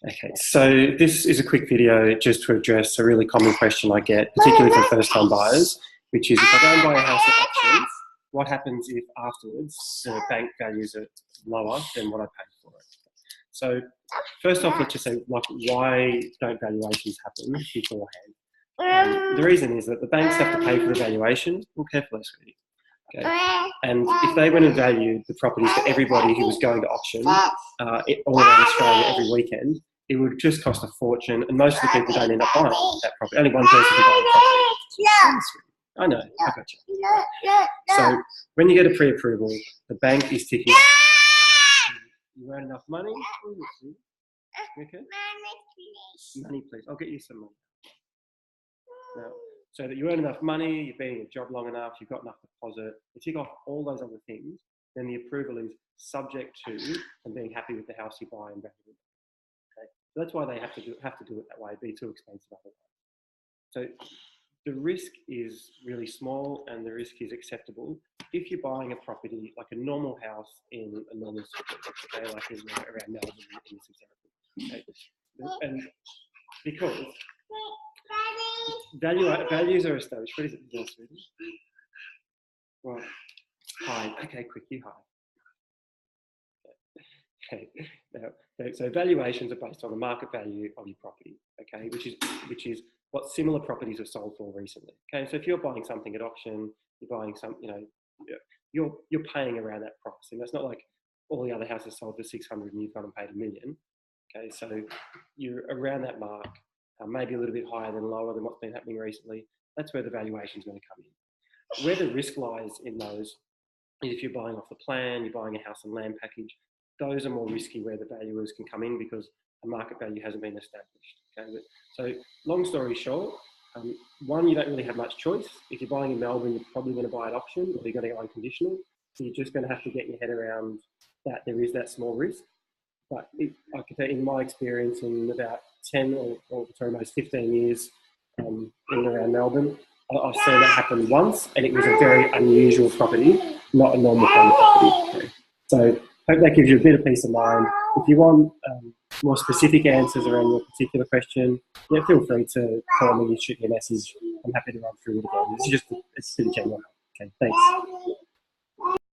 Okay, so this is a quick video just to address a really common question I get, particularly for first-time buyers, which is if I go and buy a house at auctions, what happens if afterwards the bank values it lower than what I paid for it? So first off, let's just say, like, why don't valuations happen beforehand? The reason is that the banks have to pay for the valuation. Well, carefully, sweetie. Okay. And if they went and valued the properties for everybody who was going to auction all around Australia every weekend, it would just cost a fortune, and most of the people don't end up buying that property. Only one person can buy the property. I know, I got you. So when you get a pre-approval, the bank is ticking off. You earn enough money? Okay. Money, please. I'll get you some money. Now, so that you earn enough money, you've been in a job long enough, you've got enough deposit, you tick off all those other things, then the approval is subject to and being happy with the house you buy and value it. Okay? So that's why they have to do it that way. It'd be too expensive otherwise. So the risk is really small and the risk is acceptable if you're buying a property like a normal house in a normal city, okay, like around Melbourne in this example. Okay? And because values are established. What is it? Yes, right. Hi. Okay, quick. You hi. Okay. Now, so valuations are based on the market value of your property. Okay, which is what similar properties have sold for recently. Okay, so if you're buying something at auction, you're buying you're paying around that price, and that's not like all the other houses sold for 600 and you've gone and paid $1 million. Okay, so you're around that mark. Maybe a little bit higher than lower than what's been happening recently. That's where the valuation is going to come in. Where the risk lies in those is if you're buying off the plan, you're buying a house and land package, those are more risky where the valuers can come in because a market value hasn't been established. Okay? So long story short, one, you don't really have much choice. If you're buying in Melbourne, you're probably going to buy at auction or you're going to go unconditional. So you're just going to have to get your head around that there is that small risk. But I can tell you, in my experience, in about 10 or almost 15 years in and around Melbourne, I've seen that happen once, and it was a very unusual property, not a normal kind of property. So hope that gives you a bit of peace of mind. If you want more specific answers around your particular question, yeah, feel free to call me, shoot me a message. I'm happy to run through it again. It's just a general. Okay, thanks.